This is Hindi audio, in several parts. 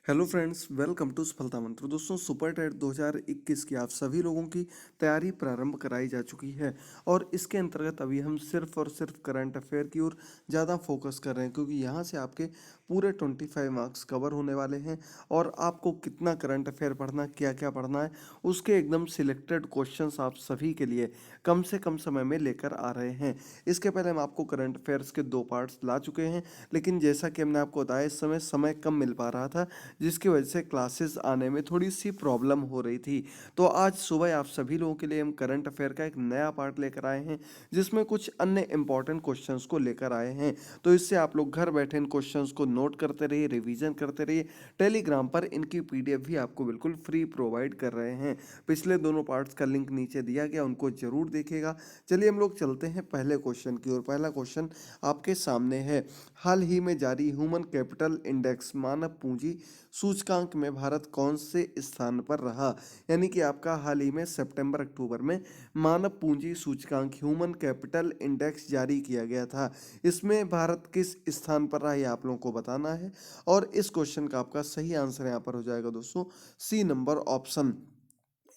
हेलो फ्रेंड्स, वेलकम टू सफलता मंत्र। दोस्तों, सुपर टेट 2021 की आप सभी लोगों की तैयारी प्रारंभ कराई जा चुकी है और इसके अंतर्गत अभी हम सिर्फ और सिर्फ करंट अफेयर की ओर ज़्यादा फोकस कर रहे हैं, क्योंकि यहाँ से आपके पूरे 25 मार्क्स कवर होने वाले हैं और आपको कितना करंट अफेयर पढ़ना, क्या क्या पढ़ना है, उसके एकदम सिलेक्टेड क्वेश्चंस आप सभी के लिए कम से कम समय में लेकर आ रहे हैं। इसके पहले हम आपको करंट अफेयर्स के 2 पार्ट्स ला चुके हैं, लेकिन जैसा कि हमने आपको बताया, इस समय समय कम मिल पा रहा था, जिसकी वजह से क्लासेस आने में थोड़ी सी प्रॉब्लम हो रही थी। तो आज सुबह आप सभी लोगों के लिए हम करंट अफेयर का एक नया पार्ट लेकर आए हैं, जिसमें कुछ अन्य इंपॉर्टेंट क्वेश्चंस को लेकर आए हैं। तो इससे आप लोग घर बैठे इन क्वेश्चंस को नोट करते रहिए, रिवीजन करते रहिए। टेलीग्राम पर इनकी पीडीएफ भी आपको बिल्कुल फ्री प्रोवाइड कर रहे हैं। पिछले दोनों पार्ट्स का लिंक नीचे दिया गया, उनको जरूर देखिएगा। चलिए हम लोग चलते हैं पहले क्वेश्चन की ओर। पहला क्वेश्चन आपके सामने है। हाल ही में जारी ह्यूमन कैपिटल इंडेक्स मानव पूंजी सूचकांक में भारत कौन से स्थान पर रहा? यानी कि आपका हाल ही में सितंबर अक्टूबर में मानव पूंजी सूचकांक ह्यूमन कैपिटल इंडेक्स जारी किया गया था। इसमें भारत किस स्थान पर रहा, ये आप लोगों को बताना है। और इस क्वेश्चन का आपका सही आंसर यहाँ पर हो जाएगा दोस्तों, सी नंबर ऑप्शन,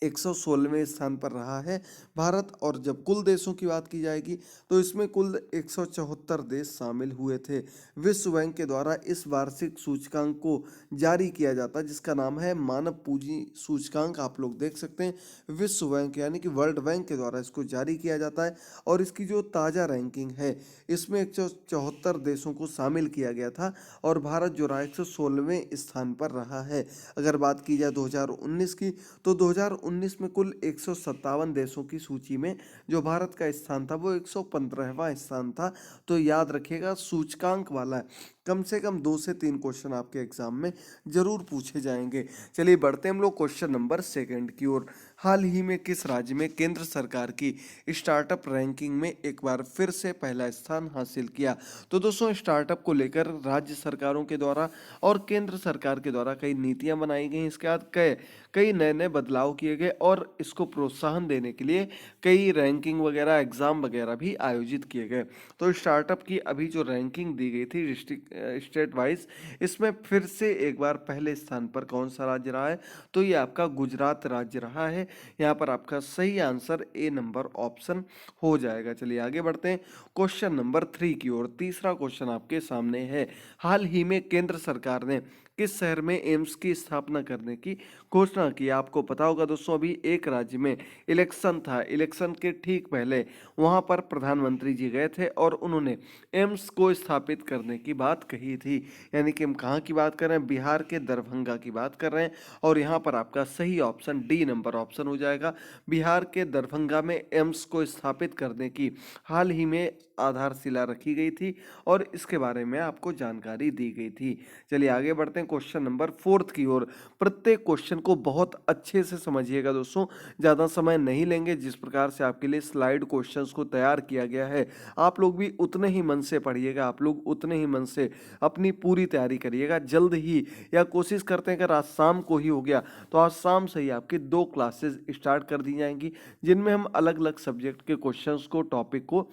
116वें स्थान पर रहा है भारत। और जब कुल देशों की बात की जाएगी तो इसमें कुल 174 देश शामिल हुए थे। विश्व बैंक के द्वारा इस वार्षिक सूचकांक को जारी किया जाता है, जिसका नाम है मानव पूंजी सूचकांक। आप लोग देख सकते हैं, विश्व बैंक यानी कि वर्ल्ड बैंक के द्वारा इसको जारी किया जाता है। और इसकी जो ताज़ा रैंकिंग है, इसमें 174 देशों को शामिल किया गया था और भारत जो रहा 116वें स्थान पर रहा है। अगर बात की जाए 2019 की, तो 2019 में कुल 157 देशों की सूची में जो भारत का स्थान था वो 115वां स्थान था। तो याद रखिएगा, सूचकांक वाला कम से कम 2 से 3 क्वेश्चन आपके एग्जाम में जरूर पूछे जाएंगे। चलिए बढ़ते हैं हम लोग क्वेश्चन नंबर सेकंड की ओर। हाल ही में किस राज्य में केंद्र सरकार की स्टार्टअप रैंकिंग में एक बार फिर से पहला स्थान हासिल किया? तो दोस्तों, स्टार्टअप को लेकर राज्य सरकारों के द्वारा और केंद्र सरकार के द्वारा कई नीतियां बनाई गई। इसके बाद कई कई नए नए बदलाव किए गए और इसको प्रोत्साहन देने के लिए कई रैंकिंग वगैरह, एग्जाम वगैरह भी आयोजित किए गए। तो स्टार्टअप की अभी जो रैंकिंग दी गई थी डिस्ट्रिक्ट स्टेट वाइज, इसमें फिर से एक बार पहले स्थान पर कौन सा राज्य रहा है? तो ये आपका गुजरात राज्य रहा है। यहाँ पर आपका सही आंसर ए नंबर ऑप्शन हो जाएगा। चलिए आगे बढ़ते हैं क्वेश्चन नंबर 3 की ओर। तीसरा क्वेश्चन आपके सामने है। हाल ही में केंद्र सरकार ने किस शहर में एम्स की स्थापना करने की घोषणा की? आपको पता होगा दोस्तों, अभी एक राज्य में इलेक्शन था, इलेक्शन के ठीक पहले वहां पर प्रधानमंत्री जी गए थे और उन्होंने एम्स को स्थापित करने की बात कही थी। यानी कि हम कहाँ की बात कर रहे हैं? बिहार के दरभंगा की बात कर रहे हैं। और यहाँ पर आपका सही ऑप्शन डी नंबर ऑप्शन हो जाएगा। बिहार के दरभंगा में एम्स को स्थापित करने की हाल ही में आधारशिला रखी गई थी और इसके बारे में आपको जानकारी दी गई थी। चलिए आगे बढ़ते हैं क्वेश्चन नंबर 4 की ओर। प्रत्येक क्वेश्चन को बहुत अच्छे से समझिएगा दोस्तों, ज़्यादा समय नहीं लेंगे। जिस प्रकार से आपके लिए स्लाइड क्वेश्चंस को तैयार किया गया है, आप लोग भी उतने ही मन से पढ़िएगा, आप लोग उतने ही मन से अपनी पूरी तैयारी करिएगा। जल्द ही, या कोशिश करते हैं अगर आज शाम को ही हो गया तो आज शाम से ही आपकी 2 क्लासेस स्टार्ट कर दी जाएंगी, जिनमें हम अलग अलग सब्जेक्ट के क्वेश्चंस को, टॉपिक को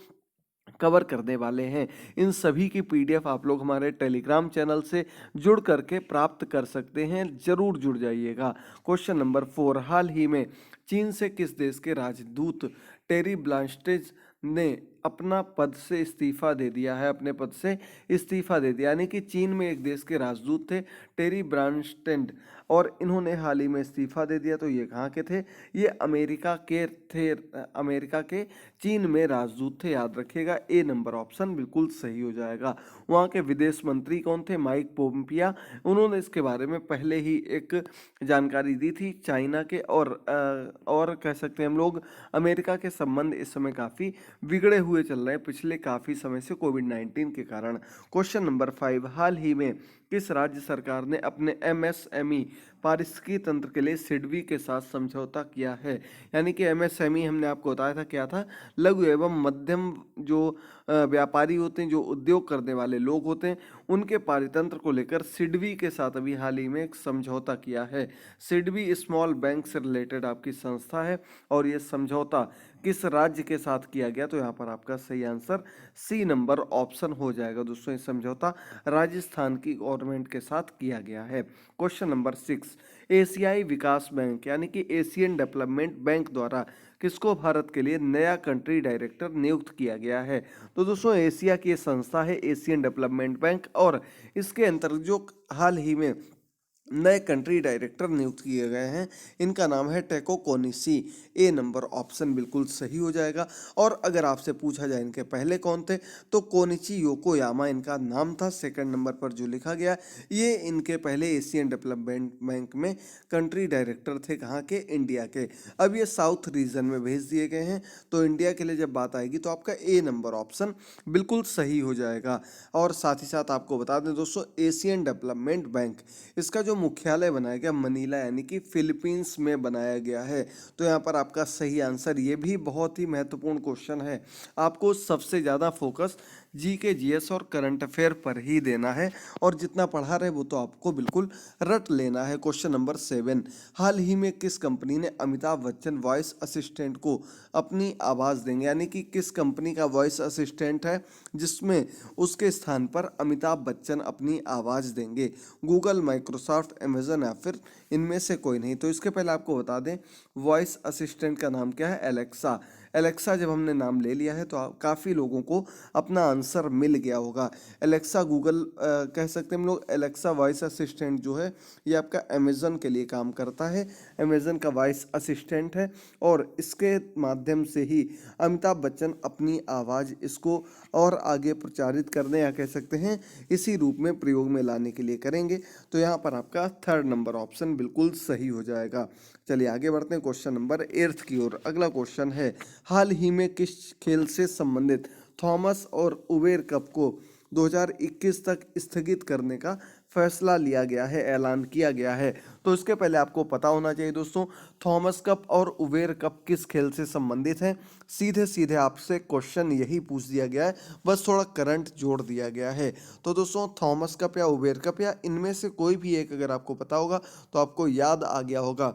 कवर करने वाले हैं। इन सभी की पीडीएफ आप लोग हमारे टेलीग्राम चैनल से जुड़ करके प्राप्त कर सकते हैं, जरूर जुड़ जाइएगा। Question number 4। हाल ही में चीन से किस देश के राजदूत टेरी ब्लांस्टेज ने अपना पद से इस्तीफा दे दिया है? अपने पद से इस्तीफा दे दिया, यानी कि चीन में एक देश के राजदूत थे टेरी ब्रांस्टेड, और इन्होंने हाल ही में इस्तीफा दे दिया। तो ये कहाँ के थे? ये अमेरिका के थे। अमेरिका के चीन में राजदूत थे, याद रखिएगा। ए नंबर ऑप्शन बिल्कुल सही हो जाएगा। वहाँ के विदेश मंत्री कौन थे? माइक पोम्पिया। उन्होंने इसके बारे में पहले ही एक जानकारी दी थी। चाइना के और कह सकते हैं हम लोग अमेरिका के संबंध इस समय काफ़ी बिगड़े हुए चल रहे हैं पिछले काफ़ी समय से, कोविड-19 के कारण। Question number 5। हाल ही में किस राज्य सरकार ने अपने एमएसएमई पारिस्थितिकी तंत्र के लिए सिडबी के साथ समझौता किया है? यानी कि एमएसएमई हमने आपको बताया था क्या था? लघु एवं मध्यम जो व्यापारी होते हैं, जो उद्योग करने वाले लोग होते हैं, उनके पारितंत्र को लेकर सिडबी के साथ अभी हाल ही में एक समझौता किया है। सिडबी स्मॉल बैंक से रिलेटेड आपकी संस्था है और ये समझौता किस राज्य के साथ किया गया? तो यहाँ पर आपका सही आंसर सी नंबर ऑप्शन हो जाएगा दोस्तों। ये समझौता राजस्थान की और गवर्नमेंट के साथ किया गया है। क्वेश्चन नंबर 6, एशियाई विकास बैंक यानी कि एशियन डेवलपमेंट बैंक द्वारा किसको भारत के लिए नया कंट्री डायरेक्टर नियुक्त किया गया है? तो दोस्तों एशिया की संस्था है एशियन डेवलपमेंट बैंक, और इसके अंतर्गत जो हाल ही में नए कंट्री डायरेक्टर नियुक्त किए गए हैं, इनका नाम है टेको कोनिशी। ए नंबर ऑप्शन बिल्कुल सही हो जाएगा। और अगर आपसे पूछा जाए इनके पहले कौन थे, तो कोनिची योकोयामा इनका नाम था। सेकंड नंबर पर जो लिखा गया, ये इनके पहले एशियन डेवलपमेंट बैंक में कंट्री डायरेक्टर थे। कहाँ के? इंडिया के। अब ये साउथ रीजन में भेज दिए गए हैं, तो इंडिया के लिए जब बात आएगी तो आपका ए नंबर ऑप्शन बिल्कुल सही हो जाएगा। और साथ ही साथ आपको बता दें दोस्तों, एशियन डेवलपमेंट बैंक, इसका जो मुख्यालय बनाया गया मनीला यानी कि फिलीपींस में बनाया गया है। तो यहाँ पर आपका सही आंसर, ये भी बहुत ही महत्वपूर्ण क्वेश्चन है। आपको सबसे ज़्यादा फोकस जी के जीएस और करंट अफेयर पर ही देना है, और जितना पढ़ा रहे वो तो आपको बिल्कुल रट लेना है। क्वेश्चन नंबर 7, हाल ही में किस कंपनी ने अमिताभ बच्चन वॉइस असिस्टेंट को अपनी आवाज़ देंगे, यानी कि किस कंपनी का वॉइस असिस्टेंट है जिसमें उसके स्थान पर अमिताभ बच्चन अपनी आवाज़ देंगे? गूगल, माइक्रोसॉफ्ट, अमेजन या फिर इनमें से कोई नहीं। तो इसके पहले आपको बता दें, वॉइस असिस्टेंट का नाम क्या है? एलेक्सा। एलेक्सा जब हमने नाम ले लिया है तो काफ़ी लोगों को अपना आंसर मिल गया होगा। एलेक्सा गूगल कह सकते हैं हम लोग। एलेक्सा वॉइस असिस्टेंट जो है ये आपका अमेजन के लिए काम करता है। अमेजन का वॉइस असिस्टेंट है, और इसके माध्यम से ही अमिताभ बच्चन अपनी आवाज़ इसको और आगे प्रचारित करने, या कह सकते हैं इसी रूप में प्रयोग में लाने के लिए करेंगे। तो यहाँ पर आपका थर्ड नंबर ऑप्शन बिल्कुल सही हो जाएगा। चलिए आगे बढ़ते हैं क्वेश्चन नंबर 8 की ओर। अगला क्वेश्चन है, हाल ही में किस खेल से संबंधित थॉमस और उबेर कप को 2021 तक स्थगित करने का फैसला लिया गया है, ऐलान किया गया है? तो इसके पहले आपको पता होना चाहिए दोस्तों, थॉमस कप और उबेर कप किस खेल से संबंधित है। सीधे सीधे आपसे क्वेश्चन यही पूछ दिया गया है, बस थोड़ा करंट जोड़ दिया गया है। तो दोस्तों थॉमस कप या उबेर कप, या इनमें से कोई भी एक अगर आपको पता होगा तो आपको याद आ गया होगा,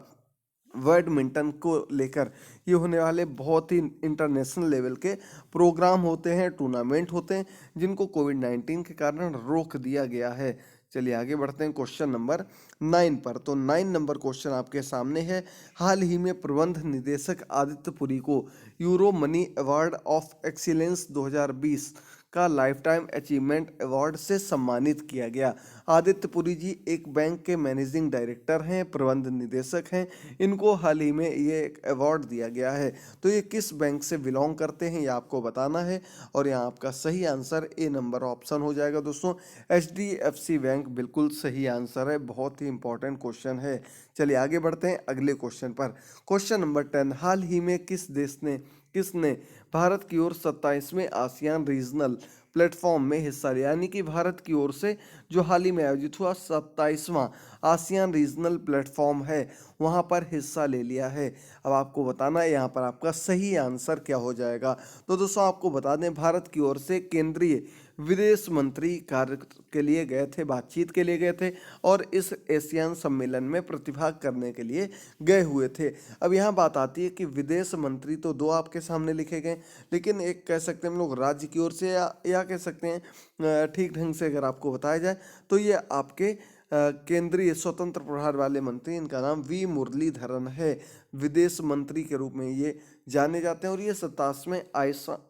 बैडमिंटन को लेकर ये होने वाले बहुत ही इंटरनेशनल लेवल के प्रोग्राम होते हैं, टूर्नामेंट होते हैं, जिनको कोविड-19 के कारण रोक दिया गया है। चलिए आगे बढ़ते हैं क्वेश्चन नंबर 9 पर। तो 9 नंबर क्वेश्चन आपके सामने है, हाल ही में प्रबंध निदेशक आदित्य पुरी को euro money award of excellence 2020 का लाइफ टाइम अचीवमेंट अवार्ड से सम्मानित किया गया। आदित्य पुरी जी एक बैंक के मैनेजिंग डायरेक्टर हैं, प्रबंध निदेशक हैं। इनको हाल ही में ये एक अवार्ड दिया गया है। तो ये किस बैंक से बिलोंग करते हैं ये आपको बताना है, और यहाँ आपका सही आंसर ए नंबर ऑप्शन हो जाएगा दोस्तों। HDFC बैंक बिल्कुल सही आंसर है, बहुत ही इंपॉर्टेंट क्वेश्चन है। चलिए आगे बढ़ते हैं अगले क्वेश्चन पर। क्वेश्चन नंबर 10, हाल ही में किसने भारत की ओर 27वें आसियान रीजनल प्लेटफॉर्म में हिस्सा लिया, यानी कि भारत की ओर से जो हाल ही में आयोजित हुआ 27वां आसियान रीजनल प्लेटफॉर्म है, वहां पर हिस्सा ले लिया है? अब आपको बताना है यहाँ पर आपका सही आंसर क्या हो जाएगा। तो दोस्तों आपको बता दें, भारत की ओर से केंद्रीय विदेश मंत्री कार्य के लिए गए थे, बातचीत के लिए गए थे, और इस एशियान सम्मेलन में प्रतिभाग करने के लिए गए हुए थे। अब यहाँ बात आती है कि विदेश मंत्री तो दो आपके सामने लिखे गए, लेकिन एक कह सकते हैं हम लोग राज्य की ओर से, या कह सकते हैं ठीक ढंग से अगर आपको बताया जाए तो ये आपके केंद्रीय स्वतंत्र प्रभार वाले मंत्री, इनका नाम वी मुरलीधरन है। विदेश मंत्री के रूप में ये जाने जाते हैं, और ये 27वें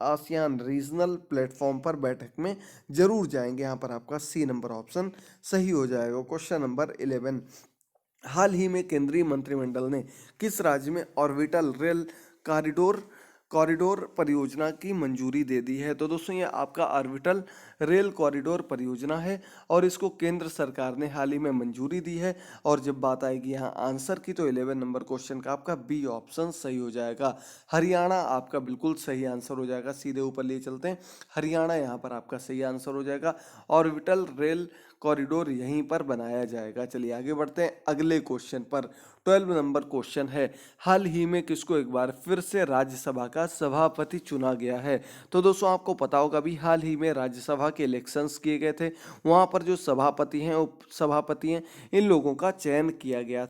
आसियान रीजनल प्लेटफॉर्म पर बैठक में जरूर जाएंगे। यहाँ पर आपका सी नंबर ऑप्शन सही हो जाएगा। क्वेश्चन नंबर 11, हाल ही में केंद्रीय मंत्रिमंडल ने किस राज्य में ऑर्बिटल रेल कॉरिडोर परियोजना की मंजूरी दे दी है? तो दोस्तों ये आपका ऑर्बिटल रेल कॉरिडोर परियोजना है, और इसको केंद्र सरकार ने हाल ही में मंजूरी दी है। और जब बात आएगी यहाँ आंसर की, तो 11 नंबर क्वेश्चन का आपका बी ऑप्शन सही हो जाएगा। हरियाणा आपका बिल्कुल सही आंसर हो जाएगा। सीधे ऊपर लिए चलते हैं, हरियाणा यहाँ पर आपका सही आंसर हो जाएगा। ऑर्बिटल रेल कॉरिडोर यहीं पर बनाया जाएगा। चलिए आगे बढ़ते हैं अगले क्वेश्चन पर। 12 नंबर क्वेश्चन है, हाल ही में किसको एक बार फिर से राज्यसभा का सभापति चुना गया है? तो दोस्तों आपको पता होगा भी, हाल ही में राज्यसभा के इलेक्शंस किए गए थे, वहां पर जो सभापति हैं, उप सभापति हैं, इन लोगों का चयन किया गया।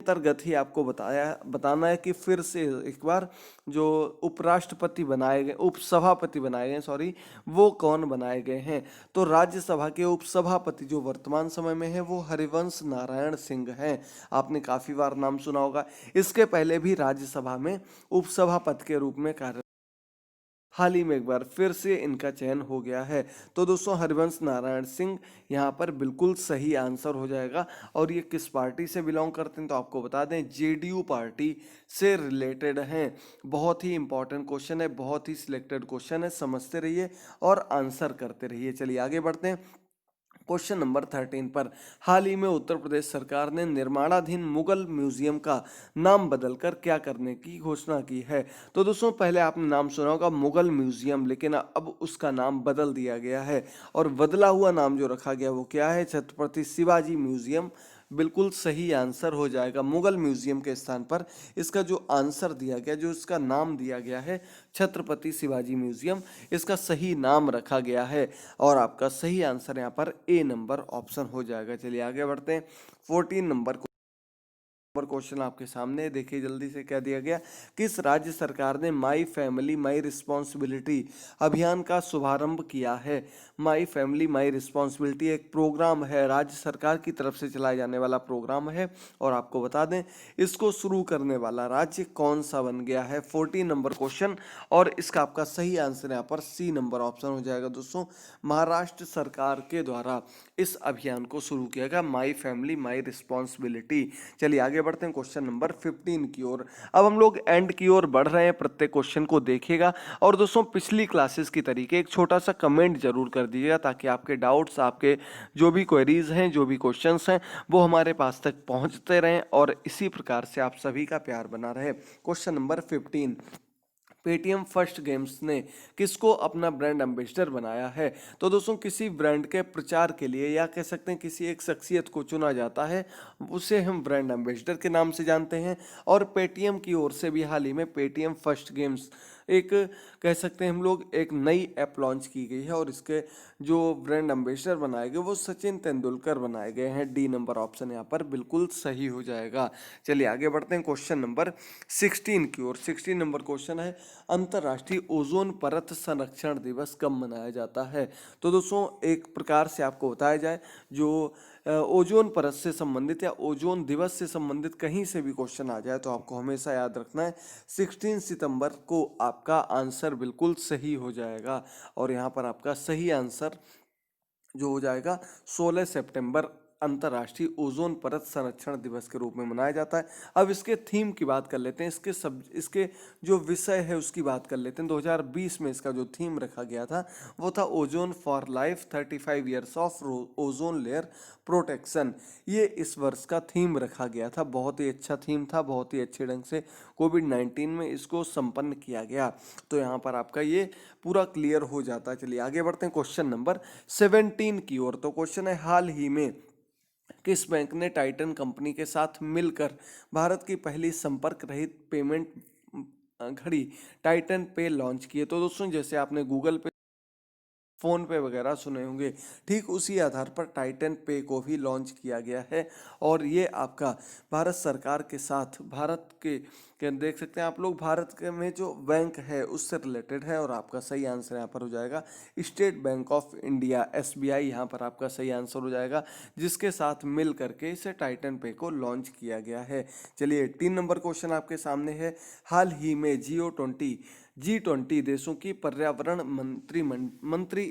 अंतर्गत ही आपको बताना है कि फिर से एक बार जो उपराष्ट्रपति बनाए गए, उपसभापति बनाए गए, सॉरी, वो कौन बनाए गए हैं। तो राज्यसभा के उपसभापति जो वर्तमान समय में है वो हरिवंश नारायण सिंह हैं। आपने काफी बार नाम सुना होगा। इसके पहले भी राज्यसभा में उपसभापति के रूप में कार्य, हाल ही में एक बार फिर से इनका चयन हो गया है। तो दोस्तों हरिवंश नारायण सिंह यहाँ पर बिल्कुल सही आंसर हो जाएगा। और ये किस पार्टी से बिलोंग करते हैं तो आपको बता दें, जेडीयू पार्टी से रिलेटेड हैं। बहुत ही इंपॉर्टेंट क्वेश्चन है, बहुत ही सिलेक्टेड क्वेश्चन है, समझते रहिए और आंसर करते रहिए। चलिए आगे बढ़ते हैं क्वेश्चन नंबर 13 पर। हाल ही में उत्तर प्रदेश सरकार ने निर्माणाधीन मुगल म्यूजियम का नाम बदलकर क्या करने की घोषणा की है। तो दोस्तों पहले आपने नाम सुना होगा मुगल म्यूजियम, लेकिन अब उसका नाम बदल दिया गया है और बदला हुआ नाम जो रखा गया वो क्या है, छत्रपति शिवाजी म्यूजियम। बिल्कुल सही आंसर हो जाएगा। मुगल म्यूजियम के स्थान पर इसका जो आंसर दिया गया, जो इसका नाम दिया गया है, छत्रपति शिवाजी म्यूजियम, इसका सही नाम रखा गया है। और आपका सही आंसर यहाँ पर ए नंबर ऑप्शन हो जाएगा। चलिए आगे बढ़ते हैं 14 नंबर क्वेश्चन आपके सामने देखिए जल्दी से। क्या दिया गया, किस राज्य सरकार ने माई फैमिली माई रिस्पॉन्सिबिलिटी अभियान का शुभारंभ किया है। माई फैमिली माई रिस्पॉन्सिबिलिटी एक प्रोग्राम है, राज्य सरकार की तरफ से चलाए जाने वाला प्रोग्राम है। और आपको बता दें इसको शुरू करने वाला राज्य कौन सा बन गया है। 14 नंबर क्वेश्चन, और इसका आपका सही आंसर यहाँ पर सी नंबर ऑप्शन हो जाएगा। दोस्तों महाराष्ट्र सरकार के द्वारा इस अभियान को शुरू किया गया, माई फैमिली माई रिस्पॉन्सिबिलिटी। चलिए आगे बढ़ते हैं क्वेश्चन नंबर 15 की ओर। अब हम लोग एंड की ओर बढ़ रहे हैं, प्रत्येक क्वेश्चन को देखिएगा। और दोस्तों पिछली क्लासेस की तरीके एक छोटा सा कमेंट जरूर कर दीजिएगा, ताकि आपके डाउट्स, आपके जो भी क्वेरीज हैं, जो भी क्वेश्चंस हैं, वो हमारे पास तक पहुंचते रहें और इसी प्रकार से आप सभी का प्यार बना रहे। Question number 15, Paytm first games ने किसको अपना ब्रांड एम्बेसडर बनाया है। तो दोस्तों किसी ब्रांड के प्रचार के लिए, या कह सकते हैं किसी एक शख्सियत को चुना जाता है, उसे हम ब्रांड एम्बेसडर के नाम से जानते हैं। और पेटीएम की ओर से भी हाल ही में पेटीएम फर्स्ट गेम्स एक, कह सकते हैं हम लोग, एक नई ऐप लॉन्च की गई है और इसके जो ब्रांड एम्बेसडर बनाए गए वो सचिन तेंदुलकर बनाए गए हैं। डी नंबर ऑप्शन यहाँ पर बिल्कुल सही हो जाएगा। चलिए आगे बढ़ते हैं क्वेश्चन नंबर 16 की ओर। 16 नंबर क्वेश्चन है, अंतर्राष्ट्रीय ओजोन परत संरक्षण दिवस कब मनाया जाता है। तो दोस्तों एक प्रकार से आपको बताया जाए, जो ओजोन परत से संबंधित या ओजोन दिवस से संबंधित कहीं से भी क्वेश्चन आ जाए तो आपको हमेशा याद रखना है 16 सितंबर को आपका आंसर बिल्कुल सही हो जाएगा। और यहाँ पर आपका सही आंसर जो हो जाएगा 16 सितंबर अंतर्राष्ट्रीय ओजोन परत संरक्षण दिवस के रूप में मनाया जाता है। अब इसके थीम की बात कर लेते हैं, इसके जो विषय है उसकी बात कर लेते हैं। 2020 में इसका जो थीम रखा गया था वो था ozone for life 35 years of ozone layer protection. ये इस वर्ष का थीम रखा गया था। बहुत ही अच्छा थीम था, बहुत ही अच्छे ढंग से कोविड-19 में इसको संपन्न किया गया। तो यहाँ पर आपका ये पूरा क्लियर हो जाता है। चलिए आगे बढ़ते हैं क्वेश्चन नंबर 17 की ओर। तो क्वेश्चन है, हाल ही में किस बैंक ने टाइटन कंपनी के साथ मिलकर भारत की पहली संपर्क रहित पेमेंट घड़ी टाइटन पे लॉन्च की है। तो दोस्तों जैसे आपने गूगल पे, फोन पे वगैरह सुने होंगे, ठीक उसी आधार पर टाइटन पे को भी लॉन्च किया गया है। और ये आपका भारत सरकार के साथ, भारत के देख सकते हैं आप लोग, भारत के में जो बैंक है उससे रिलेटेड है। और आपका सही आंसर यहाँ पर हो जाएगा state bank of India, SBI, यहाँ पर आपका सही आंसर हो जाएगा, जिसके साथ मिल करके इसे टाइटन पे को लॉन्च किया गया है। चलिए 3 नंबर क्वेश्चन आपके सामने है, हाल ही में G20 देशों की पर्यावरण मंत्री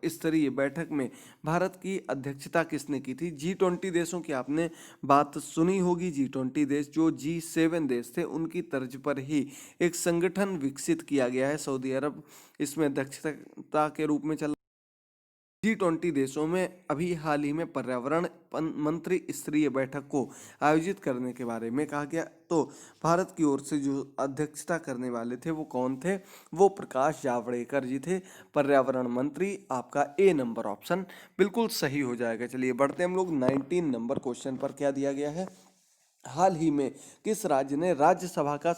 स्तरीय बैठक में भारत की अध्यक्षता किसने की थी। G20 देशों की आपने बात सुनी होगी। G20 देश जो G7 देश थे उनकी तर्ज पर ही एक संगठन विकसित किया गया है। सऊदी अरब इसमें अध्यक्षता के रूप में चल G20 देशों में अभी हाल ही में पर्यावरण मंत्री स्तरीय बैठक को आयोजित करने के बारे में कहा गया। तो भारत की ओर से जो अध्यक्षता करने वाले थे वो कौन थे, वो प्रकाश जावड़ेकर जी थे, पर्यावरण मंत्री। आपका ए नंबर ऑप्शन बिल्कुल सही हो जाएगा। चलिए बढ़ते हैं हम लोग 19 नंबर क्वेश्चन पर। क्या दिया गया है, हाल ही में किस राज्य ने राज्यसभा का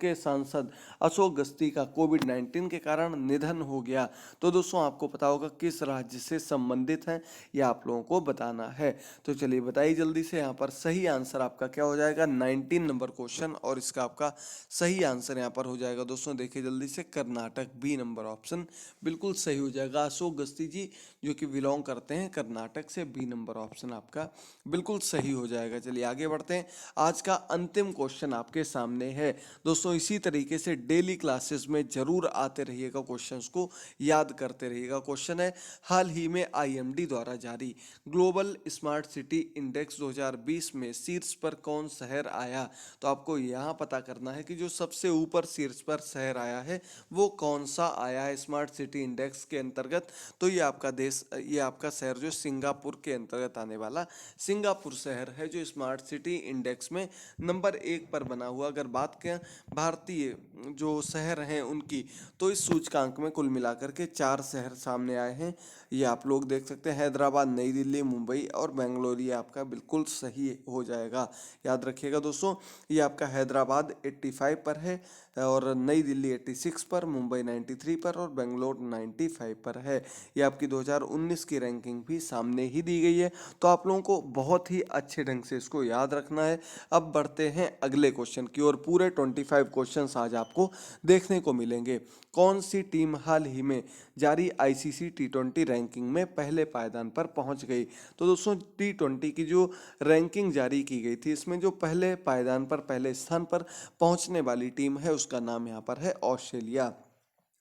के सांसद अशोक गस्ती का कोविड-19 के कारण निधन हो गया। तो दोस्तों आपको पता होगा किस राज्य से संबंधित है, ये आप लोगों को बताना है। तो चलिए बताइए जल्दी से, यहाँ पर सही आंसर आपका क्या हो जाएगा 19 नंबर क्वेश्चन, और इसका आपका सही आंसर यहाँ पर हो जाएगा दोस्तों, देखिए जल्दी से, कर्नाटक, बी नंबर ऑप्शन बिल्कुल सही हो जाएगा। अशोक गस्ती जी जो कि बिलोंग करते हैं कर्नाटक से, बी नंबर ऑप्शन आपका बिल्कुल सही हो जाएगा। चलिए आगे बढ़ते हैं। आज का अंतिम क्वेश्चन आपके सामने है दोस्तों। इसी तरीके से डेली क्लासेस में जरूर आते रहिएगा, क्वेश्चंस को याद करते रहिएगा। क्वेश्चन है, हाल ही में आईएमडी द्वारा जारी ग्लोबल स्मार्ट सिटी इंडेक्स 2020 में शीर्ष पर कौन शहर आया। तो आपको यहाँ पता करना है कि जो सबसे ऊपर शीर्ष पर शहर आया है वो कौन सा आया है स्मार्ट सिटी इंडेक्स के अंतर्गत। तो ये आपका शहर जो सिंगापुर के अंतर्गत आने वाला सिंगापुर शहर है, जो स्मार्ट सिटी इंडेक्स में नंबर 1 पर बना हुआ। अगर बात करें भारतीय जो शहर हैं उनकी, तो इस सूचकांक में कुल मिलाकर के 4 शहर सामने आए हैं। ये आप लोग देख सकते हैं, हैदराबाद, नई दिल्ली, मुंबई और बेंगलोर। ये आपका बिल्कुल सही हो जाएगा, याद रखिएगा दोस्तों। ये आपका हैदराबाद 85 पर है, और नई दिल्ली 86 पर, मुंबई 93 पर और बेंगलोर 95 पर है। ये आपकी 2019 की रैंकिंग भी सामने ही दी गई है। तो आप लोगों को बहुत ही अच्छे ढंग से इसको याद रखना है। अब बढ़ते हैं अगले क्वेश्चन की ओर। पूरे 25 क्वेश्चंस आज आपको देखने को मिलेंगे। कौन सी टीम हाल ही में जारी आईसीसी टी20 रैंकिंग में पहले पायदान पर पहुंच गई। तो दोस्तों टी20 की जो रैंकिंग जारी की गई थी, इसमें जो पहले पायदान पर, पहले स्थान पर पहुंचने वाली टीम है, उसका नाम यहाँ पर है ऑस्ट्रेलिया।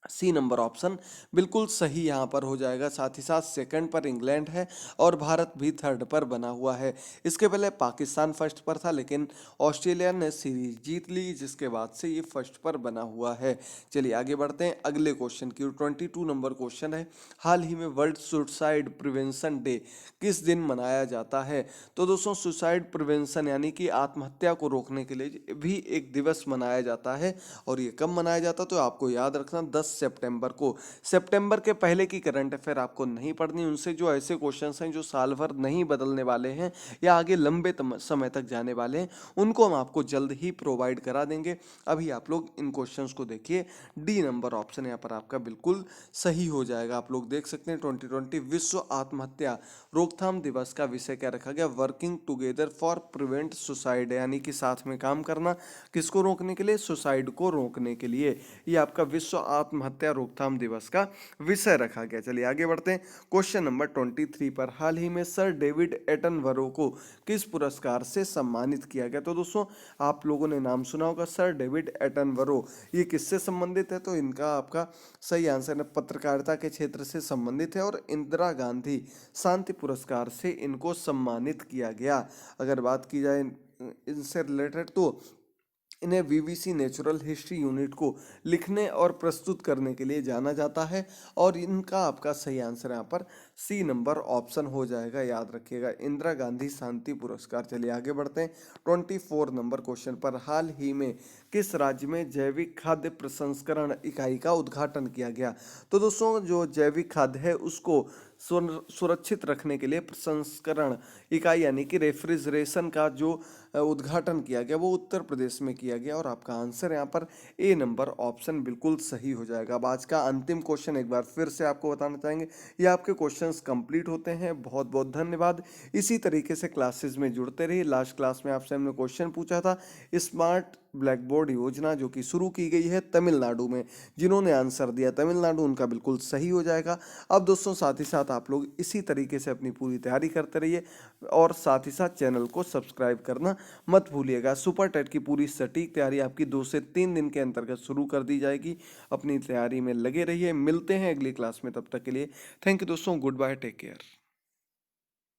सी नंबर ऑप्शन बिल्कुल सही यहाँ पर हो जाएगा। साथ ही साथ सेकंड पर इंग्लैंड है और भारत भी थर्ड पर बना हुआ है। इसके पहले पाकिस्तान फर्स्ट पर था, लेकिन ऑस्ट्रेलिया ने सीरीज जीत ली, जिसके बाद से ये फर्स्ट पर बना हुआ है। चलिए आगे बढ़ते हैं अगले क्वेश्चन की। 22 नंबर क्वेश्चन है, हाल ही में वर्ल्ड सुसाइड प्रिवेंशन डे किस दिन मनाया जाता है। तो दोस्तों सुसाइड प्रिवेंशन यानी कि आत्महत्या को रोकने के लिए भी एक दिवस मनाया जाता है, और ये कब मनाया जाता है तो आपको याद रखना 10 सितंबर को। सितंबर के पहले की करंट अफेयर आपको नहीं पढ़नी, उनसे जो ऐसे क्वेश्चंस हैं जो साल भर नहीं बदलने वाले हैं या आगे लंबे समय तक जाने वाले हैं, उनको हम आपको जल्द ही प्रोवाइड करा देंगे। अभी आप लोग इन क्वेश्चंस को देखिए, डी नंबर ऑप्शन यहाँ पर आपका बिल्कुल सही हो जाएगा। आप लोग देख सकते हैं 2020 विश्व आत्महत्या रोकथाम दिवस का विषय क्या रखा गया, working together for prevent suicide, यानी कि साथ में काम करना, किसको रोकने के लिए, सुसाइड को रोकने के लिए। ये आपका विश्व आत्महत्या रोकथाम दिवस का विषय रखा गया। चलिए आगे बढ़ते हैं क्वेश्चन नंबर 23 पर। हाल ही में सर डेविड एटनबरो को किस पुरस्कार से सम्मानित किया गया। तो दोस्तों आप लोगों ने नाम सुना होगा सर डेविड एटनबरो, ये किससे संबंधित है। तो इनका आपका सही आंसर है पत्रकारिता के क्षेत्र से संबंधित है, और इंदिरा गांधी शांति पुरस्कार से इनको सम्मानित किया गया। अगर बात की जाए इनसे रिलेटेड, तो इन्हें बीबीसी नेचुरल हिस्ट्री यूनिट को लिखने और प्रस्तुत करने के लिए जाना जाता है, और इनका आपका सही आंसर यहाँ पर सी नंबर ऑप्शन हो जाएगा, याद रखिएगा, इंदिरा गांधी शांति पुरस्कार। चलिए आगे बढ़ते हैं 24 नंबर क्वेश्चन पर। हाल ही में किस राज्य में जैविक खाद्य प्रसंस्करण इकाई का उद्घाटन किया गया। तो दोस्तों जो जैविक खाद्य है उसको सुरक्षित रखने के लिए प्रसंस्करण इकाई यानी कि रेफ्रिजरेशन का जो उद्घाटन किया गया वो उत्तर प्रदेश में किया गया, और आपका आंसर यहाँ पर ए नंबर ऑप्शन बिल्कुल सही हो जाएगा। अब आज का अंतिम क्वेश्चन एक बार फिर से आपको बताना चाहेंगे, ये आपके क्वेश्चंस कंप्लीट होते हैं। बहुत बहुत धन्यवाद। इसी तरीके से क्लासेस में जुड़ते रहिए। लास्ट क्लास में आपसे हमने क्वेश्चन पूछा था स्मार्ट ब्लैक बोर्ड योजना जो कि शुरू की गई है तमिलनाडु में, जिन्होंने आंसर दिया तमिलनाडु, उनका बिल्कुल सही हो जाएगा। अब दोस्तों साथ ही साथ आप लोग इसी तरीके से अपनी पूरी तैयारी करते रहिए, और साथ ही साथ चैनल को सब्सक्राइब करना मत भूलिएगा। सुपर टेट की पूरी सटीक तैयारी आपकी 2 से 3 दिन के अंतर्गत शुरू कर दी जाएगी। अपनी तैयारी में लगे रहिए। मिलते हैं अगली क्लास में, तब तक के लिए थैंक यू दोस्तों, गुड बाय, टेक केयर।